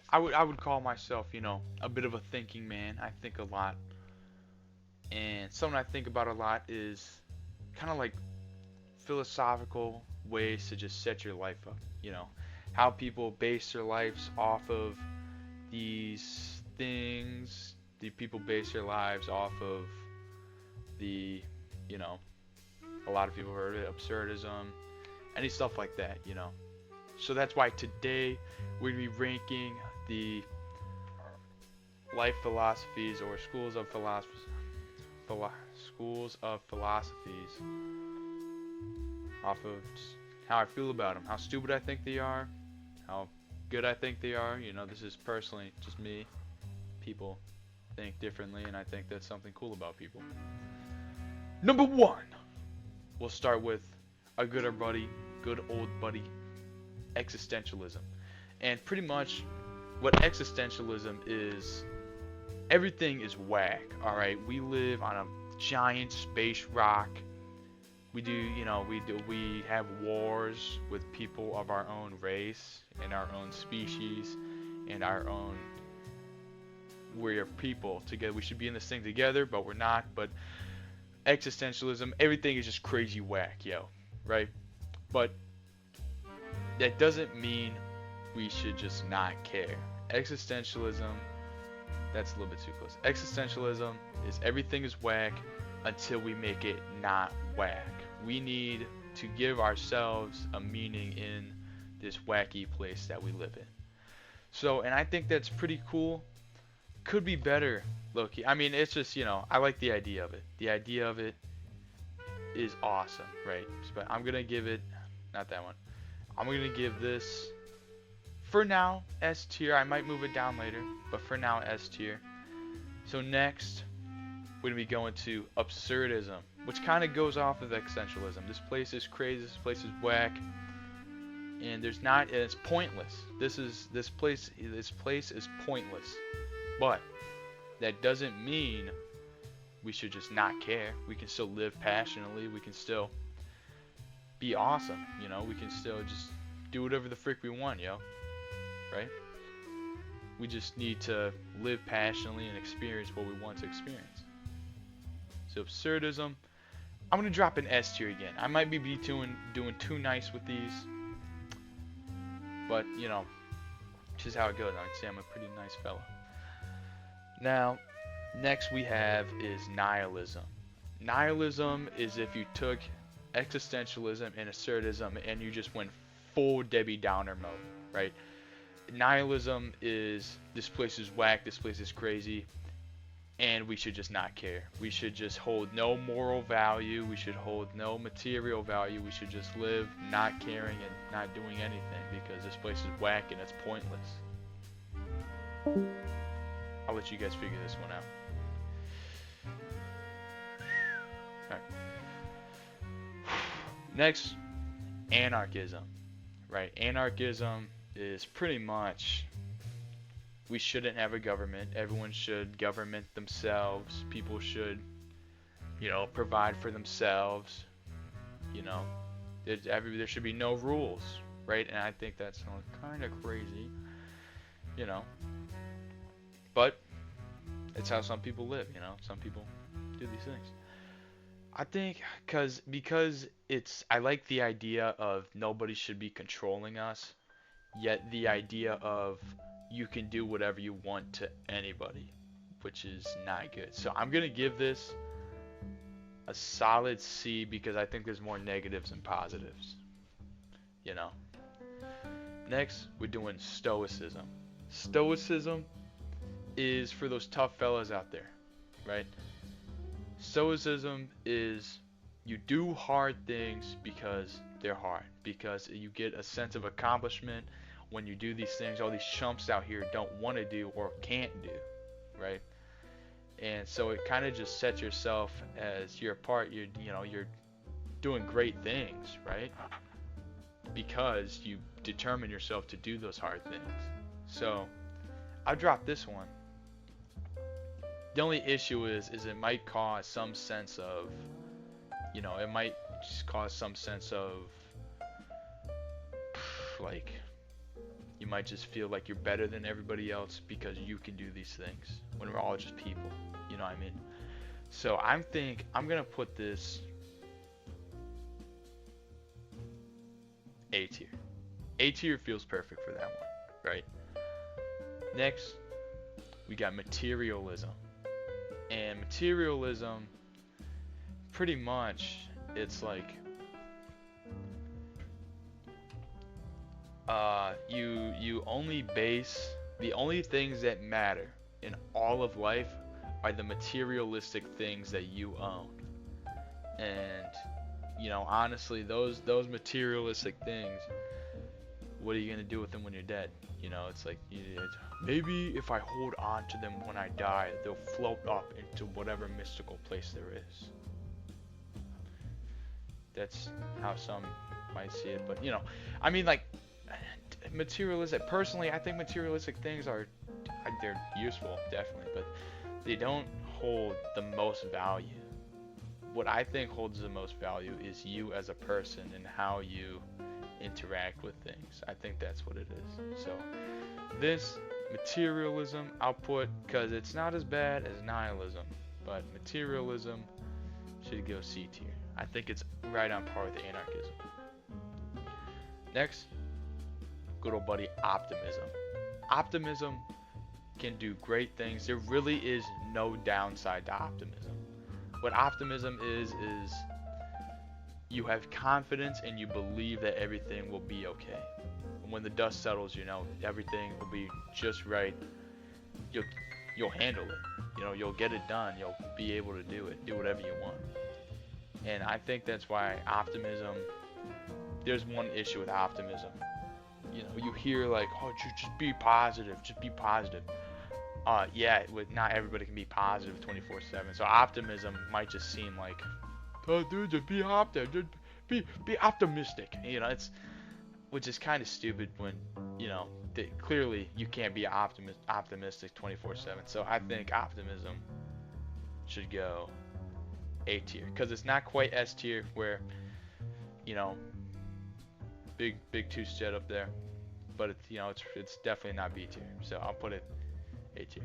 I would call myself, a bit of a thinking man. I think a lot, and something I think about a lot is kind of like philosophical ways to just set your life up. How people base their lives off of these things. The people base their lives off of the, you know, a lot of people heard it, absurdism, any stuff like that. So that's why today we're gonna be ranking the life philosophies or schools of philosophies off of just how I feel about them, how stupid I think they are, how good I think they are. This is personally just me. People think differently, and I think that's something cool about people. Number one, we'll start with a good old buddy, existentialism. And pretty much what existentialism is, everything is whack, alright? We live on a giant space rock. We have wars with people of our own race and our own species and our own. We're people together. We should be in this thing together, but we're not. But existentialism, everything is just crazy whack, right? But that doesn't mean we should just not care. Existentialism, that's a little bit too close. Existentialism is everything is whack until we make it not whack. We need to give ourselves a meaning in this wacky place that we live in. So, and I think that's pretty cool. Could be better, Loki. I mean, it's just, I like the idea of it. The idea of it is awesome, right? But I'm going to give it, not that one. I'm going to give this, for now, S tier. I might move it down later, but for now, S tier. So next, we're going to be going to absurdism, which kind of goes off of existentialism. This place is crazy. This place is whack. And it's pointless. This place is pointless. But that doesn't mean we should just not care. We can still live passionately. We can still be awesome. We can still just do whatever the frick we want, right? We just need to live passionately and experience what we want to experience. So absurdism, I'm gonna drop an S tier again. I might be doing too nice with these, but just how it goes. I'd say I'm a pretty nice fella. Now, next we have is nihilism. Nihilism is if you took existentialism and absurdism and you just went full Debbie Downer mode, right? Nihilism is this place is whack, this place is crazy, and we should just not care. We should just hold no moral value. We should hold no material value. We should just live not caring and not doing anything because this place is whack and it's pointless. I'll let you guys figure this one out. Alright. Next, anarchism. Right? Anarchism is pretty much we shouldn't have a government. Everyone should government themselves. People should, provide for themselves. There should be no rules, right? And I think that's kind of crazy, you know. But it's how some people live, Some people do these things. I think because I like the idea of nobody should be controlling us, yet the idea of you can do whatever you want to anybody, which is not good. So I'm gonna give this a solid C because I think there's more negatives than positives. You know. Next, we're doing stoicism. Stoicism is for those tough fellas out there, right? Stoicism is you do hard things because they're hard, because you get a sense of accomplishment when you do these things all these chumps out here don't want to do or can't do, right? And so it kind of just sets yourself as you're apart. You're doing great things, right? Because you determine yourself to do those hard things. So I dropped this one. The only issue is it might cause some sense of, it might just cause some sense of, like, you You might just feel like you're better than everybody else because you can do these things when we're all just people. You know what I mean? So I'm gonna put this A tier. A tier feels perfect for that one, right? Next, we got materialism. And materialism, pretty much, it's like you only base the only things that matter in all of life are the materialistic things that you own. And honestly, those materialistic things, what are you gonna do with them when you're dead? It's like maybe if I hold on to them when I die, they'll float up into whatever mystical place there is. That's how some might see it, but I mean, like, materialistic. Personally, I think materialistic things they're useful, definitely, but they don't hold the most value. What I think holds the most value is you as a person and how you interact with things. I think that's what it is. So this materialism I'll put, because it's not as bad as nihilism, but materialism should go C tier. I think it's right on par with anarchism. Next, good old buddy optimism. Optimism can do great things. There really is no downside to optimism. What optimism is you have confidence and you believe that everything will be okay. And when the dust settles, everything will be just right. You'll handle it. You'll get it done. You'll be able to do it. Do whatever you want. And I think that's why optimism. There's one issue with optimism. You hear like, oh, just be positive. Just be positive. Yeah, not everybody can be positive 24/7. So optimism might just seem like, oh, dude, just be optimistic. Just be optimistic. Which is kind of stupid when clearly you can't be optimistic 24/7. So I think optimism should go A tier, because it's not quite S tier where big two-step up there, but it's definitely not B tier. So I'll put it A tier.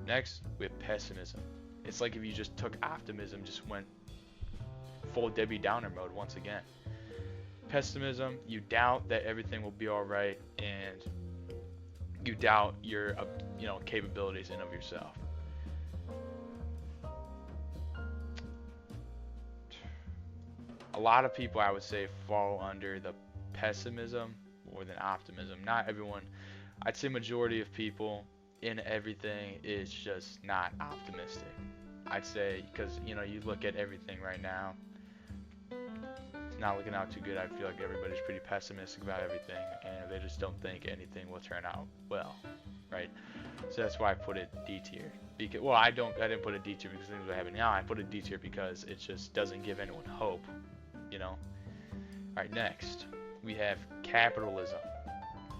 Next, we have pessimism. It's like if you just took optimism, just went full Debbie Downer mode once again. Pessimism, you doubt that everything will be all right, and you doubt your capabilities in of yourself. A lot of people, I would say, fall under the pessimism more than optimism. Not everyone. I'd say majority of people in everything is just not optimistic. I'd say, because you look at everything right now, it's not looking out too good. I feel like everybody's pretty pessimistic about everything, and they just don't think anything will turn out well, right? So that's why I put it D tier. Because, I didn't put it D tier because things are happening now. I put it D tier because it just doesn't give anyone hope, All right, next we have capitalism.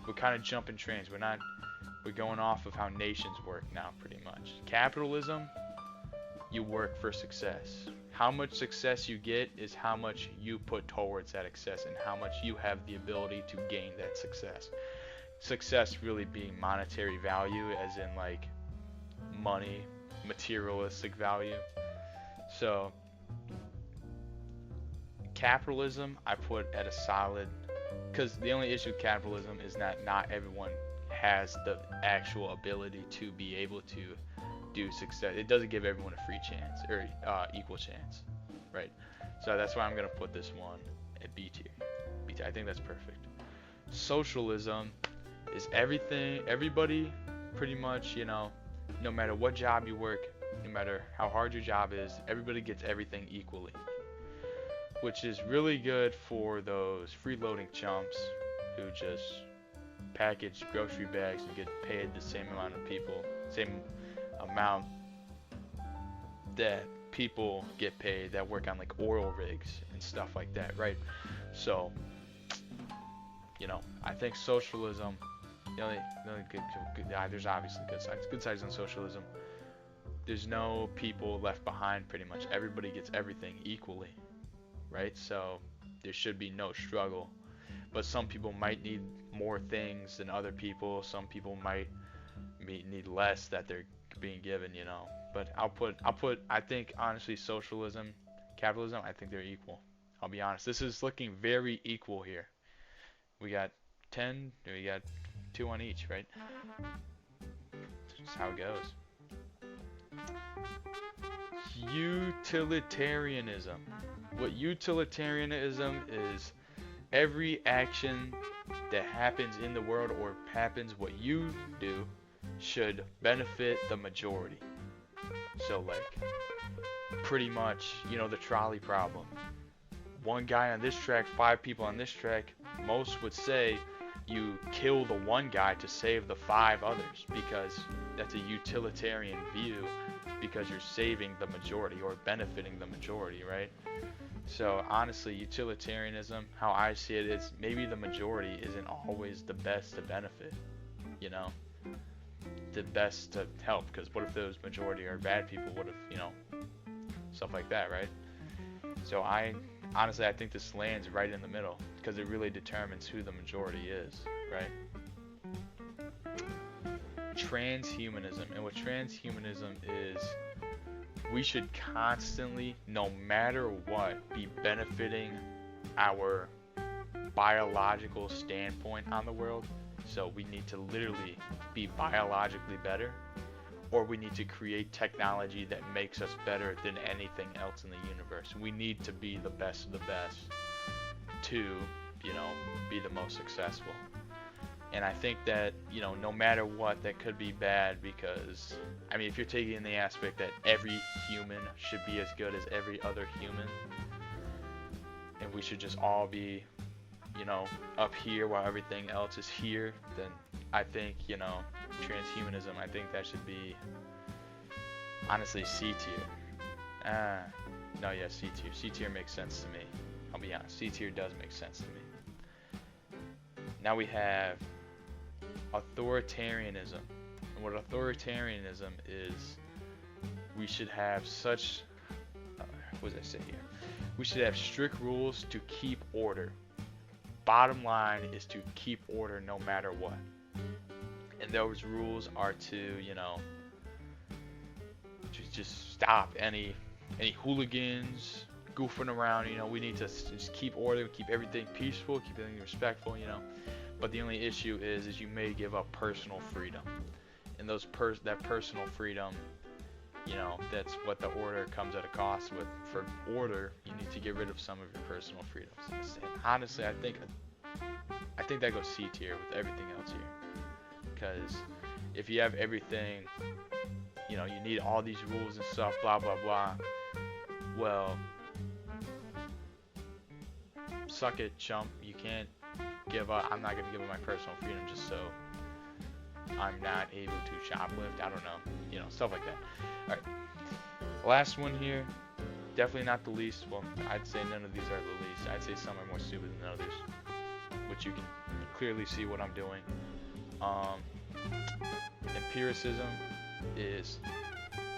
We're kind of jumping trains. We're going off of how nations work now, pretty much. Capitalism, you work for success. How much success you get is how much you put towards that success and how much you have the ability to gain that success. Success really being monetary value, as in like money, materialistic value. So capitalism, I put at a solid, because the only issue with capitalism is that not everyone has the actual ability to be able to do success. It doesn't give everyone a free chance or equal chance, right? So that's why I'm gonna put this one at B tier. B tier. I think that's perfect. Socialism is everybody pretty much, no matter what job you work, no matter how hard your job is, everybody gets everything equally, which is really good for those freeloading chumps who just package grocery bags and get paid the same amount that people get paid that work on like oil rigs and stuff like that, right? So, I think socialism, there's obviously good sides on socialism. There's no people left behind, pretty much. Everybody gets everything equally, right? So there should be no struggle. but some people might need more things than other people. Some people might need less that they're being given, you know. But I think honestly, socialism, capitalism, I think they're equal. I'll be honest. This is looking very equal here. We got 10, we got 2 on each, right? That's how it goes. Utilitarianism. What utilitarianism is, every action that happens in the world or happens what you do should benefit the majority. So like pretty much, you know, the trolley problem. One guy on this track, 5 people on this track, most would say you kill the one guy to save the 5 others because that's a utilitarian view because you're saving the majority or benefiting the majority, right? So honestly, utilitarianism, how I see it, is maybe the majority isn't always the best to benefit, you know, the best to help. Because what if those majority are bad people? What if, you know, stuff like that, right? So I think this lands right in the middle because it really determines who the majority is, right? Transhumanism. And what transhumanism is, we should constantly, no matter what, be benefiting our biological standpoint on the world. So we need to literally be biologically better, or we need to create technology that makes us better than anything else in the universe. We need to be the best of the best to, you know, be the most successful. And I think that, you know, no matter what, that could be bad because, I mean, if you're taking in the aspect that every human should be as good as every other human, and we should just all be, you know, up here while everything else is here, then I think, you know, transhumanism, I think that should be, honestly, C tier. No, yeah, C tier. C tier makes sense to me. I'll be honest, C tier does make sense to me. Now we have authoritarianism. And what authoritarianism is, we should have such, what does I say here? We should have strict rules to keep order. Bottom line is to keep order no matter what. And those rules are to, you know, just stop any hooligans goofing around. You know, we need to just keep order, keep everything peaceful, keep everything respectful, you know. But the only issue is you may give up personal freedom. And that personal freedom, you know, that's what the order comes at a cost with. For order, you need to get rid of some of your personal freedoms. And honestly, I think that goes C tier with everything else here. Because if you have everything, you know, you need all these rules and stuff, blah, blah, blah. Well, suck it, chump. You can't give up. I'm not going to give up my personal freedom just so I'm not able to shoplift. I don't know. You know, stuff like that. Alright. Last one here. Definitely not the least. Well, I'd say none of these are the least. I'd say some are more stupid than others. Which you can clearly see what I'm doing. Empiricism is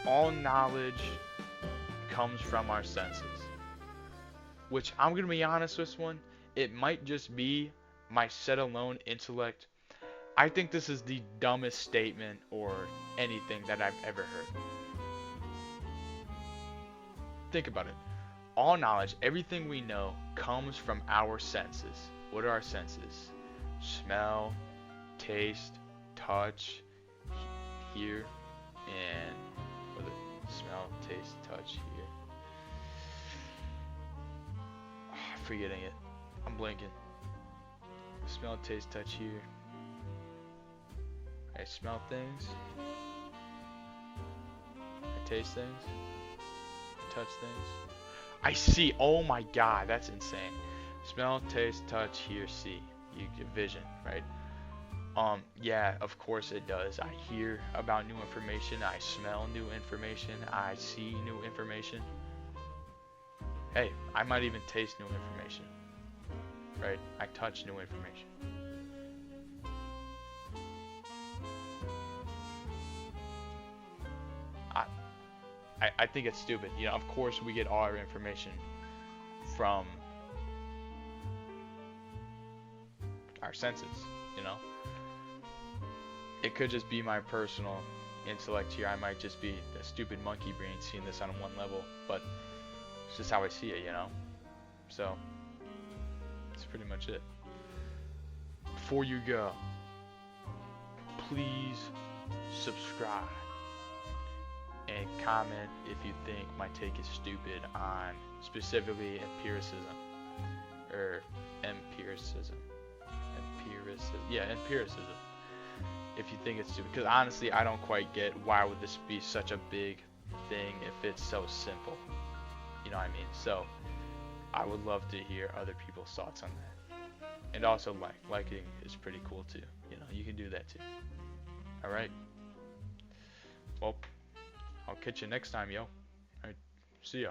all knowledge comes from our senses. Which I'm going to be honest with this one. It might just be my set alone intellect. I think this is the dumbest statement or anything that I've ever heard. Think about it. All knowledge, everything we know, comes from our senses. What are our senses? Smell, taste, touch, hear, and what is it? Smell, taste, touch, hear. Oh, I'm forgetting it. I'm blanking. Smell, taste, touch, hear. I smell things. I taste things. I touch things. I see. Oh my god, that's insane. Smell, taste, touch, hear, see. You get vision, right? Yeah, of course it does. I hear about new information. I smell new information. I see new information. Hey, I might even taste new information. Right? I touch new information. I think it's stupid. You know, of course we get all our information from our senses, you know. It could just be my personal intellect here. I might just be a stupid monkey brain seeing this on one level, but it's just how I see it, you know. So that's pretty much it. Before you go, please subscribe and comment if you think my take is stupid on specifically empiricism or empiricism. Yeah, empiricism. If you think it's stupid, because honestly, I don't quite get why would this be such a big thing if it's so simple. You know what I mean? So I would love to hear other people's thoughts on that. And also liking is pretty cool too. You know, you can do that too. All right. Well, I'll catch you next time, yo. All right. See ya.